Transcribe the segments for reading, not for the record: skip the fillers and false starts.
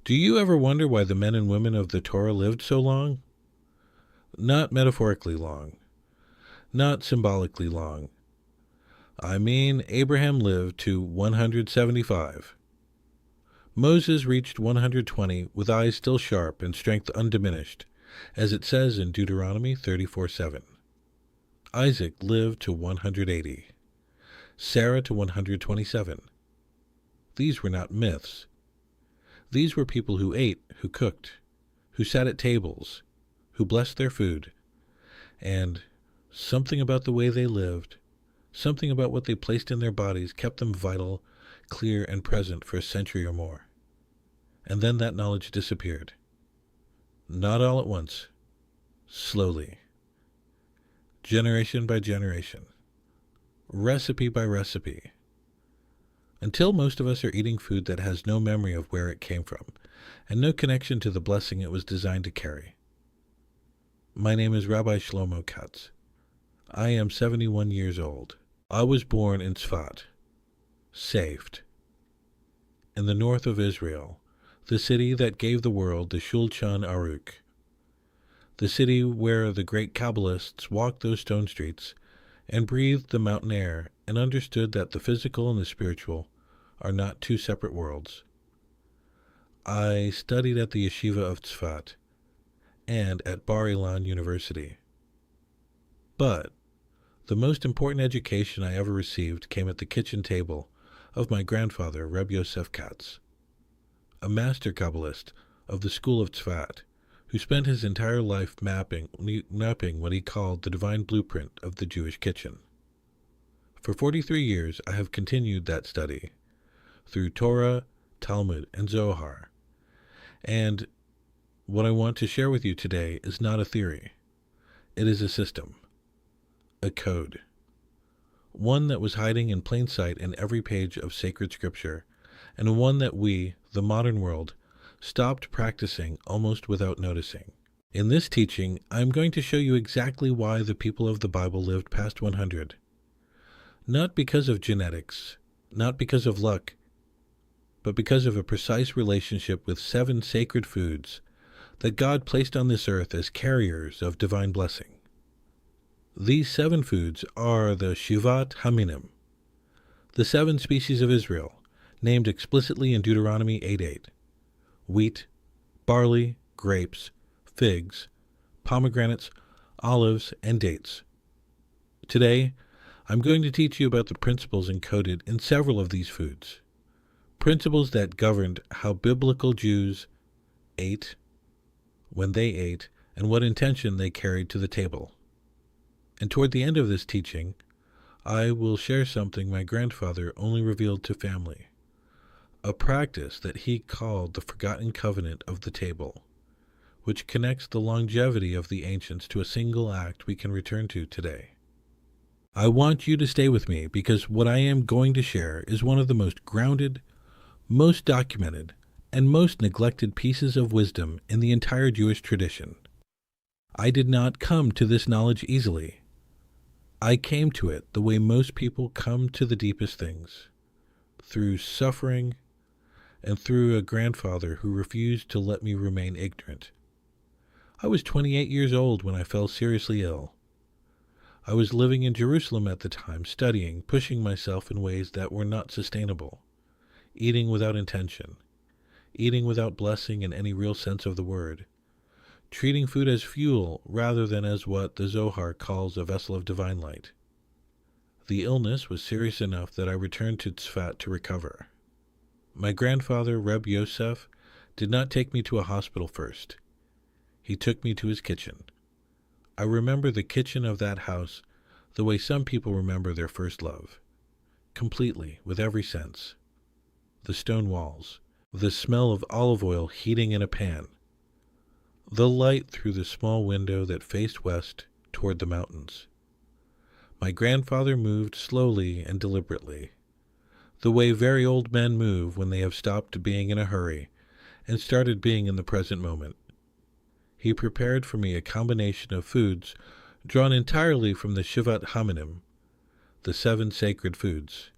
Do you ever wonder why the men and women of the Torah lived so long? Not metaphorically long, not symbolically long. I mean, Abraham lived to 175. Moses reached 120 with eyes still sharp and strength undiminished, as it says in Deuteronomy 34:7. Isaac lived to 180. Sarah to 127. These were not myths. These were people who ate, who cooked, who sat at tables, who blessed their food, and something about the way they lived, something about what they placed in their bodies kept them vital, clear, and present for a century or more. And then that knowledge disappeared. Not all at once, slowly, generation by generation, recipe by recipe, until most of us are eating food that has no memory of where it came from, and no connection to the blessing it was designed to carry. My name is Rabbi Shlomo Katz. I am 71 years old. I was born in Tzfat, saved, in the north of Israel, the city that gave the world the Shulchan Aruch, the city where the great Kabbalists walked those stone streets and breathed the mountain air and understood that the physical and the spiritual are not two separate worlds. I studied at the Yeshiva of Tzfat and at Bar Ilan University. But the most important education I ever received came at the kitchen table of my grandfather, Reb Yosef Katz, a master Kabbalist of the school of Tzfat, who spent his entire life mapping what he called the divine blueprint of the Jewish kitchen. For 43 years, I have continued that study through Torah, Talmud, and Zohar. And what I want to share with you today is not a theory. It is a system, a code, one that was hiding in plain sight in every page of sacred scripture, and one that we, the modern world, stopped practicing almost without noticing. In this teaching, I am going to show you exactly why the people of the Bible lived past 100. Not because of genetics, not because of luck, but because of a precise relationship with 7 sacred foods that God placed on this earth as carriers of divine blessing. These 7 foods are the Shivat HaMinim, the 7 species of Israel, named explicitly in Deuteronomy 8:8, wheat, barley, grapes, figs, pomegranates, olives, and dates. Today, I'm going to teach you about the principles encoded in several of these foods, principles that governed how biblical Jews ate, when they ate, and what intention they carried to the table. And toward the end of this teaching, I will share something my grandfather only revealed to family, a practice that he called the forgotten covenant of the table, which connects the longevity of the ancients to a single act we can return to today. I want you to stay with me because what I am going to share is one of the most grounded, most documented, and most neglected pieces of wisdom in the entire Jewish tradition. I did not come to this knowledge easily. I came to it the way most people come to the deepest things, through suffering and through a grandfather who refused to let me remain ignorant. I was 28 years old when I fell seriously ill. I was living in Jerusalem at the time, studying, pushing myself in ways that were not sustainable, eating without intention, eating without blessing in any real sense of the word, treating food as fuel rather than as what the Zohar calls a vessel of divine light. The illness was serious enough that I returned to Tzfat to recover. My grandfather, Reb Yosef, did not take me to a hospital first. He took me to his kitchen. I remember the kitchen of that house the way some people remember their first love, completely, with every sense. The stone walls, the smell of olive oil heating in a pan, the light through the small window that faced west toward the mountains. My grandfather moved slowly and deliberately, the way very old men move when they have stopped being in a hurry and started being in the present moment. He prepared for me a combination of foods drawn entirely from the Shivat HaMinim, the 7 sacred foods,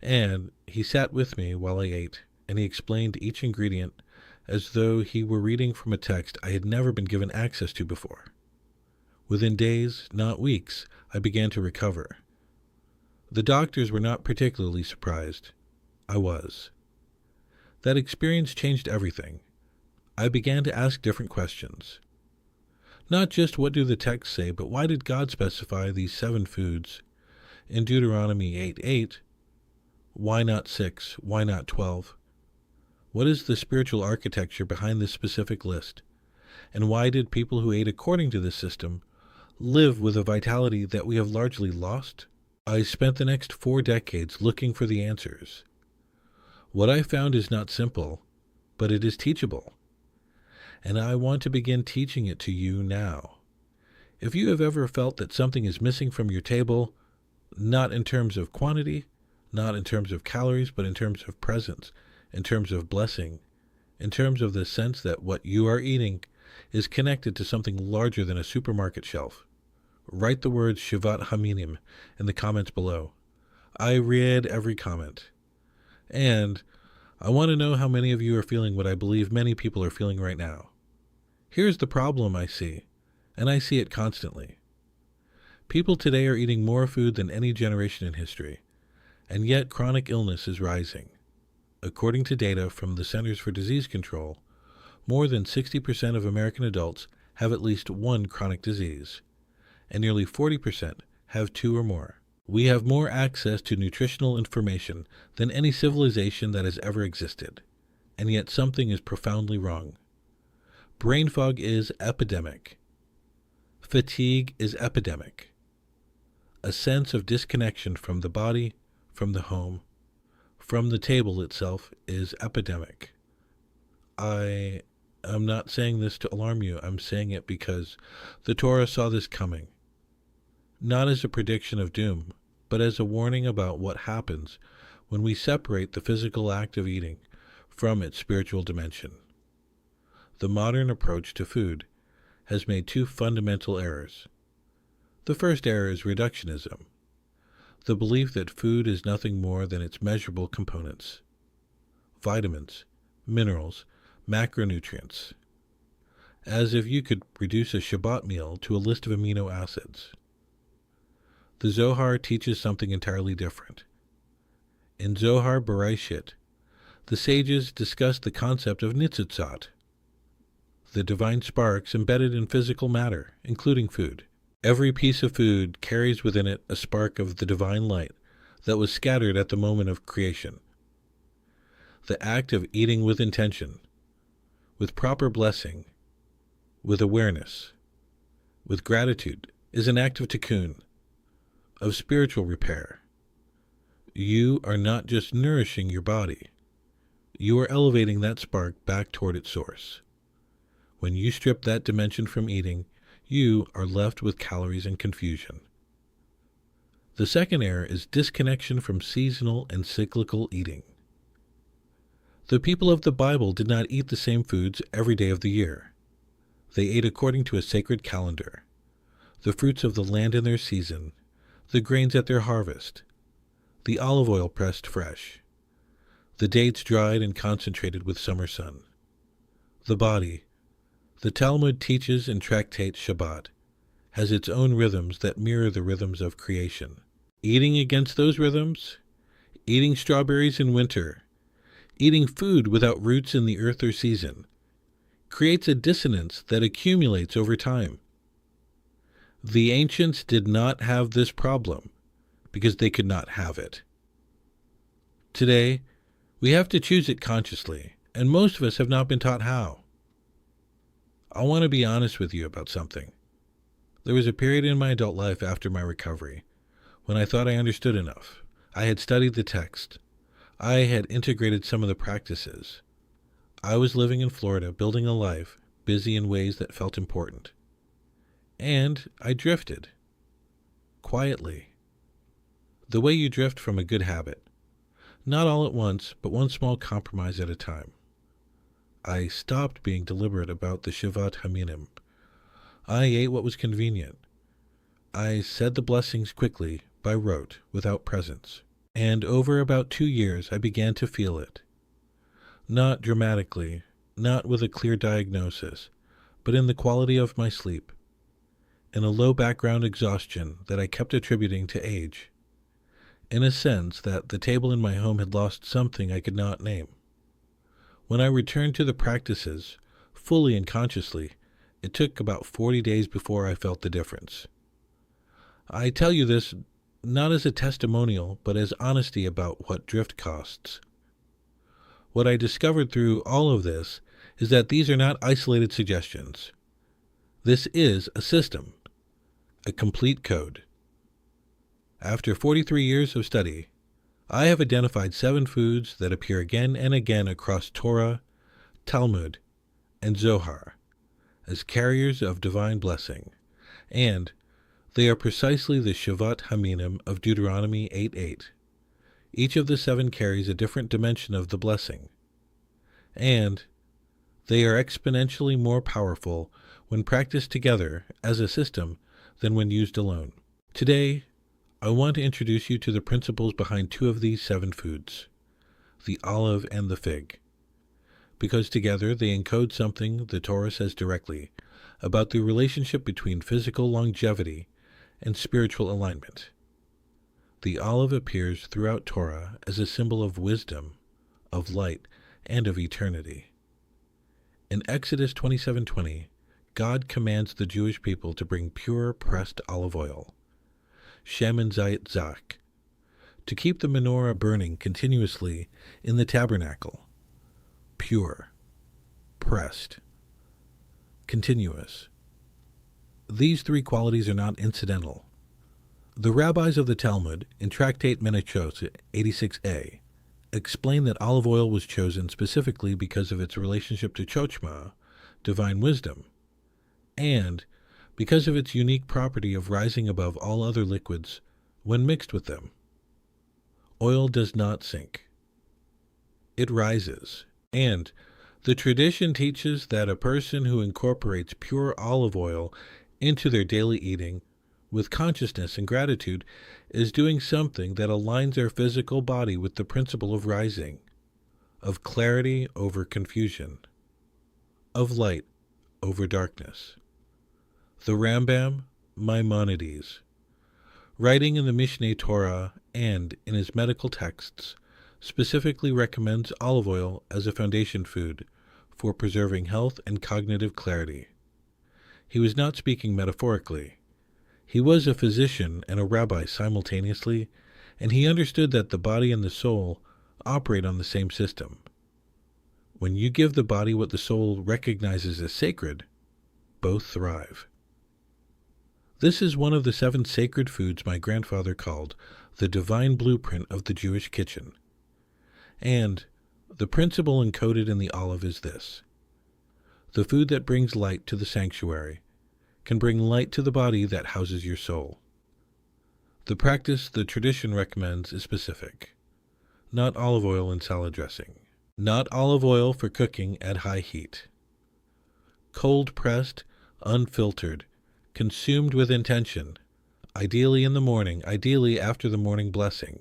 and he sat with me while I ate, and he explained each ingredient as though he were reading from a text I had never been given access to before. Within days, not weeks, I began to recover. The doctors were not particularly surprised. I was. That experience changed everything. I began to ask different questions. Not just what do the texts say, but why did God specify these 7 foods in Deuteronomy 8:8? Why not 6? Why not 12? What is the spiritual architecture behind this specific list? And why did people who ate according to this system live with a vitality that we have largely lost? I spent the next 4 decades looking for the answers. What I found is not simple, but it is teachable. And I want to begin teaching it to you now. If you have ever felt that something is missing from your table, not in terms of quantity, not in terms of calories, but in terms of presence, in terms of blessing, in terms of the sense that what you are eating is connected to something larger than a supermarket shelf, write the words Shivat HaMinim in the comments below. I read every comment. And I want to know how many of you are feeling what I believe many people are feeling right now. Here's the problem I see, and I see it constantly. People today are eating more food than any generation in history, and yet chronic illness is rising. According to data from the Centers for Disease Control, more than 60% of American adults have at least one chronic disease, and nearly 40% have 2 or more. We have more access to nutritional information than any civilization that has ever existed, and yet something is profoundly wrong. Brain fog is epidemic. Fatigue is epidemic. A sense of disconnection from the body, from the home, from the table itself is epidemic. I am not saying this to alarm you. I'm saying it because the Torah saw this coming. Not as a prediction of doom, but as a warning about what happens when we separate the physical act of eating from its spiritual dimension. The modern approach to food has made 2 fundamental errors. The first error is reductionism, the belief that food is nothing more than its measurable components: vitamins, minerals, macronutrients, as if you could reduce a Shabbat meal to a list of amino acids. The Zohar teaches something entirely different. In Zohar Bereshit, the sages discuss the concept of nitzutzot, the divine sparks embedded in physical matter, including food. Every piece of food carries within it a spark of the divine light that was scattered at the moment of creation. The act of eating with intention, with proper blessing, with awareness, with gratitude, is an act of tikkun, of spiritual repair. You are not just nourishing your body. You are elevating that spark back toward its source. When you strip that dimension from eating, you are left with calories and confusion. The second error is disconnection from seasonal and cyclical eating. The people of the Bible did not eat the same foods every day of the year. They ate according to a sacred calendar, the fruits of the land in their season, the grains at their harvest, the olive oil pressed fresh, the dates dried and concentrated with summer sun. The body, the Talmud teaches in Tractate Shabbat, has its own rhythms that mirror the rhythms of creation. Eating against those rhythms, eating strawberries in winter, eating food without roots in the earth or season, creates a dissonance that accumulates over time. The ancients did not have this problem because they could not have it. Today, we have to choose it consciously, and most of us have not been taught how. I want to be honest with you about something. There was a period in my adult life after my recovery when I thought I understood enough. I had studied the text. I had integrated some of the practices. I was living in Florida, building a life, busy in ways that felt important. And I drifted. Quietly. The way you drift from a good habit. Not all at once, but one small compromise at a time. I stopped being deliberate about the Shivat HaMinim. I ate what was convenient. I said the blessings quickly, by rote, without presence. And over about 2 years, I began to feel it. Not dramatically, not with a clear diagnosis, but in the quality of my sleep, in a low background exhaustion that I kept attributing to age, in a sense that the table in my home had lost something I could not name. When I returned to the practices, fully and consciously, it took about 40 days before I felt the difference. I tell you this not as a testimonial, but as honesty about what drift costs. What I discovered through all of this is that these are not isolated suggestions. This is a system, a complete code. After 43 years of study, I have identified 7 foods that appear again and again across Torah, Talmud, and Zohar as carriers of divine blessing, and they are precisely the Shivat HaMinim of Deuteronomy 8:8. Each of the 7 carries a different dimension of the blessing, and they are exponentially more powerful when practiced together as a system than when used alone. Today, I want to introduce you to the principles behind 2 of these 7 foods, the olive and the fig, because together they encode something the Torah says directly about the relationship between physical longevity and spiritual alignment. The olive appears throughout Torah as a symbol of wisdom, of light, and of eternity. In Exodus 27:20, God commands the Jewish people to bring pure pressed olive oil, shemen zayit zak, to keep the menorah burning continuously in the tabernacle. Pure, pressed, continuous. These 3 qualities are not incidental. The rabbis of the Talmud, in Tractate Menachos 86a, explain that olive oil was chosen specifically because of its relationship to chochmah, divine wisdom, and because of its unique property of rising above all other liquids when mixed with them. Oil does not sink. It rises, and the tradition teaches that a person who incorporates pure olive oil into their daily eating with consciousness and gratitude is doing something that aligns their physical body with the principle of rising, of clarity over confusion, of light over darkness. The Rambam, Maimonides, writing in the Mishneh Torah and in his medical texts, specifically recommends olive oil as a foundation food for preserving health and cognitive clarity. He was not speaking metaphorically. He was a physician and a rabbi simultaneously, and he understood that the body and the soul operate on the same system. When you give the body what the soul recognizes as sacred, both thrive. This is one of the 7 sacred foods my grandfather called the divine blueprint of the Jewish kitchen. And the principle encoded in the olive is this: the food that brings light to the sanctuary can bring light to the body that houses your soul. The practice the tradition recommends is specific. Not olive oil in salad dressing. Not olive oil for cooking at high heat. Cold pressed, unfiltered, consumed with intention, ideally in the morning, ideally after the morning blessing.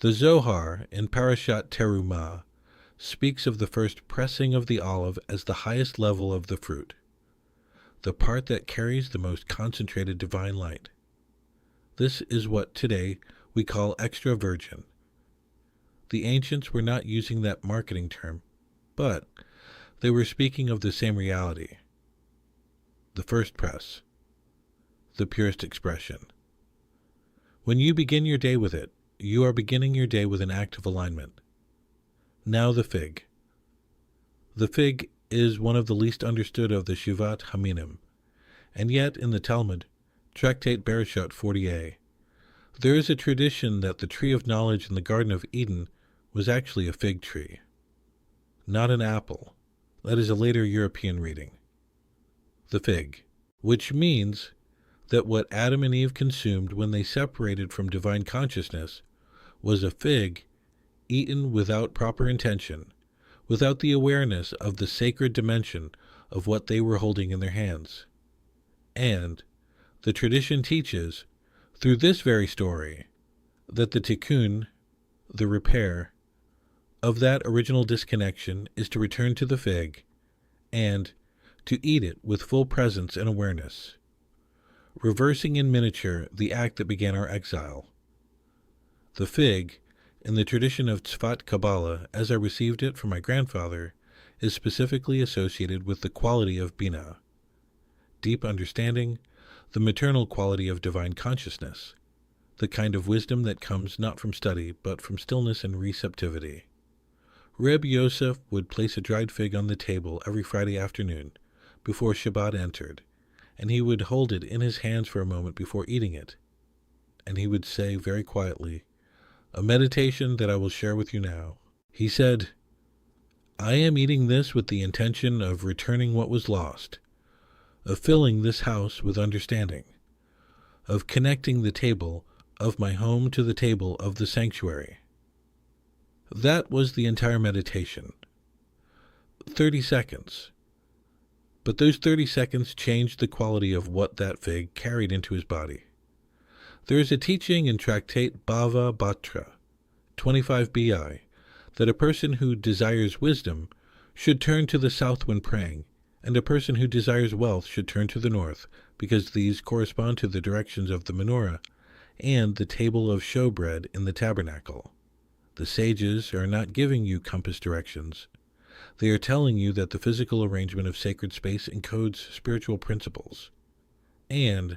The Zohar in Parashat Terumah speaks of the first pressing of the olive as the highest level of the fruit, the part that carries the most concentrated divine light. This is what today we call extra virgin. The ancients were not using that marketing term, but they were speaking of the same reality. The first press, the purest expression. When you begin your day with it, you are beginning your day with an act of alignment. Now the fig. The fig is one of the least understood of the Shivat HaMinim, and yet in the Talmud, Tractate Bereshit 40a, there is a tradition that the tree of knowledge in the Garden of Eden was actually a fig tree, not an apple. That is a later European reading. The fig, which means that what Adam and Eve consumed when they separated from divine consciousness was a fig eaten without proper intention, without the awareness of the sacred dimension of what they were holding in their hands. And the tradition teaches, through this very story, that the tikkun, the repair, of that original disconnection is to return to the fig and to eat it with full presence and awareness, reversing in miniature the act that began our exile. The fig, in the tradition of Tzfat Kabbalah, as I received it from my grandfather, is specifically associated with the quality of Binah, deep understanding, the maternal quality of divine consciousness, the kind of wisdom that comes not from study, but from stillness and receptivity. Reb Yosef would place a dried fig on the table every Friday afternoon before Shabbat entered, and he would hold it in his hands for a moment before eating it. And he would say very quietly, "A meditation that I will share with you now." He said, "I am eating this with the intention of returning what was lost, of filling this house with understanding, of connecting the table of my home to the table of the sanctuary." That was the entire meditation. 30 seconds. But those 30 seconds changed the quality of what that fig carried into his body. There is a teaching in Tractate Bava Batra, 25 BI, that a person who desires wisdom should turn to the south when praying, and a person who desires wealth should turn to the north, because these correspond to the directions of the menorah and the table of showbread in the tabernacle. The sages are not giving you compass directions. They are telling you that the physical arrangement of sacred space encodes spiritual principles, and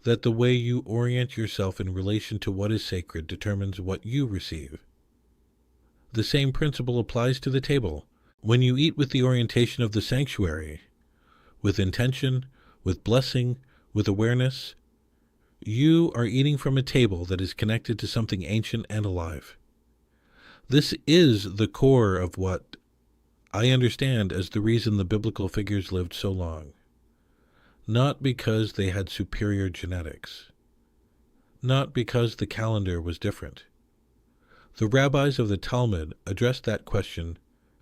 that the way you orient yourself in relation to what is sacred determines what you receive. The same principle applies to the table. When you eat with the orientation of the sanctuary, with intention, with blessing, with awareness, you are eating from a table that is connected to something ancient and alive. This is the core of what I understand as the reason the biblical figures lived so long. Not because they had superior genetics. Not because the calendar was different. The rabbis of the Talmud address that question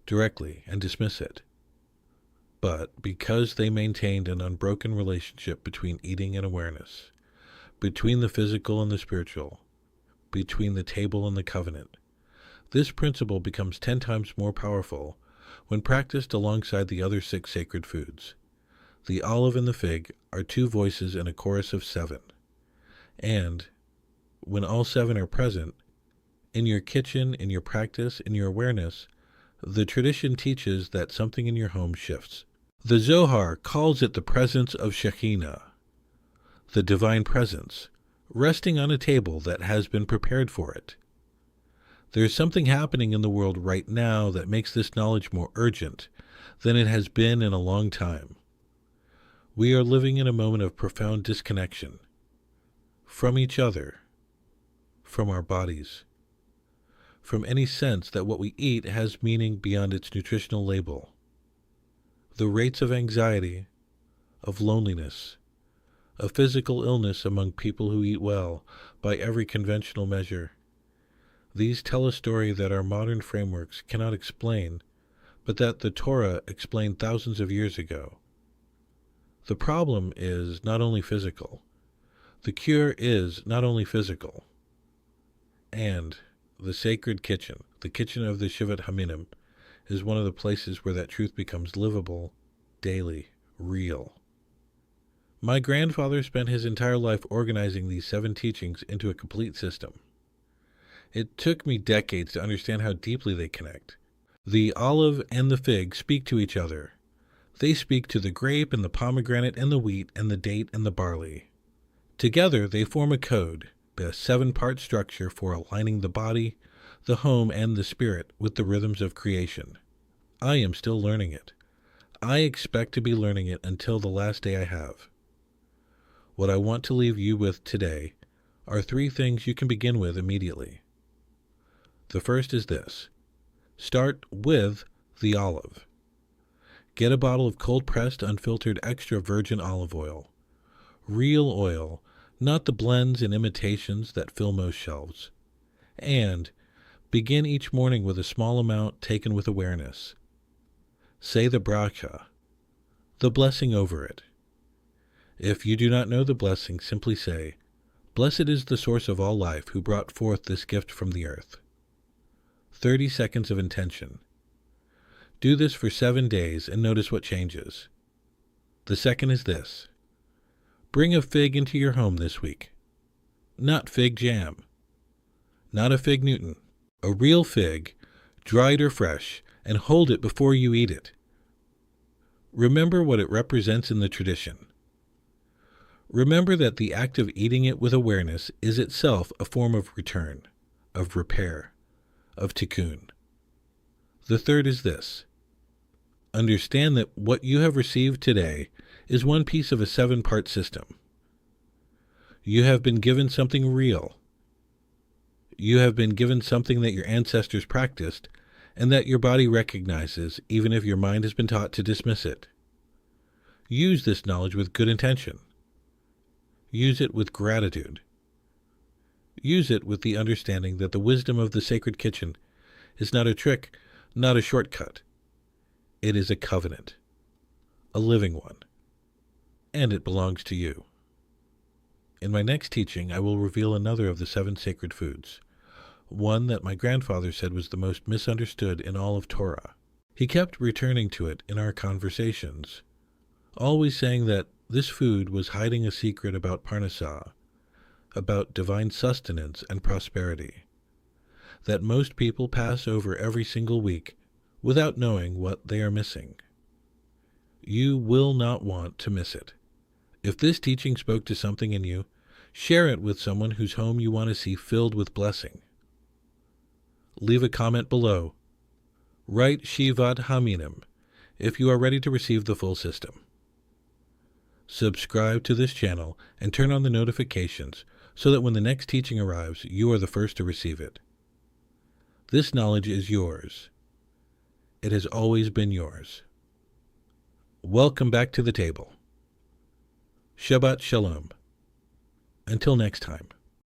directly and dismiss it. But because they maintained an unbroken relationship between eating and awareness, between the physical and the spiritual, between the table and the covenant, this principle becomes 10 times more powerful when practiced alongside the other 6 sacred foods. The olive and the fig are 2 voices in a chorus of 7. And when all 7 are present, in your kitchen, in your practice, in your awareness, the tradition teaches that something in your home shifts. The Zohar calls it the presence of Shekhinah, the divine presence, resting on a table that has been prepared for it. There's something happening in the world right now that makes this knowledge more urgent than it has been in a long time. We are living in a moment of profound disconnection from each other, from our bodies, from any sense that what we eat has meaning beyond its nutritional label. The rates of anxiety, of loneliness, of physical illness among people who eat well by every conventional measure, these tell a story that our modern frameworks cannot explain, but that the Torah explained thousands of years ago. The problem is not only physical. The cure is not only physical. And the sacred kitchen, the kitchen of the Shivat HaMinim, is one of the places where that truth becomes livable, daily, real. My grandfather spent his entire life organizing these 7 teachings into a complete system. It took me decades to understand how deeply they connect. The olive and the fig speak to each other. They speak to the grape and the pomegranate and the wheat and the date and the barley. Together they form a code, a 7-part structure for aligning the body, the home, and the spirit with the rhythms of creation. I am still learning it. I expect to be learning it until the last day I have. What I want to leave you with today are 3 things you can begin with immediately. The first is this. Start with the olive. Get a bottle of cold-pressed, unfiltered, extra virgin olive oil. Real oil, not the blends and imitations that fill most shelves. And begin each morning with a small amount taken with awareness. Say the bracha, the blessing over it. If you do not know the blessing, simply say, "Blessed is the source of all life who brought forth this gift from the earth." 30 seconds of intention. Do this for 7 days and notice what changes. The second is this. Bring a fig into your home this week. Not fig jam. Not a fig Newton. A real fig, dried or fresh, and hold it before you eat it. Remember what it represents in the tradition. Remember that the act of eating it with awareness is itself a form of return, of repair, of tikkun. The third is this. Understand that what you have received today is one piece of a 7-part system. You have been given something real. You have been given something that your ancestors practiced and that your body recognizes, even if your mind has been taught to dismiss it. Use this knowledge with good intention. Use it with gratitude. Use it with the understanding that the wisdom of the sacred kitchen is not a trick, not a shortcut. It is a covenant, a living one, and it belongs to you. In my next teaching, I will reveal another of the 7 sacred foods, one that my grandfather said was the most misunderstood in all of Torah. He kept returning to it in our conversations, always saying that this food was hiding a secret about parnassah, about divine sustenance and prosperity, that most people pass over every single week without knowing what they are missing. You will not want to miss it. If this teaching spoke to something in you, share it with someone whose home you want to see filled with blessing. Leave a comment below. Write Shivat HaMinim if you are ready to receive the full system. Subscribe to this channel and turn on the notifications so that when the next teaching arrives, you are the first to receive it. This knowledge is yours. It has always been yours. Welcome back to the table. Shabbat Shalom. Until next time.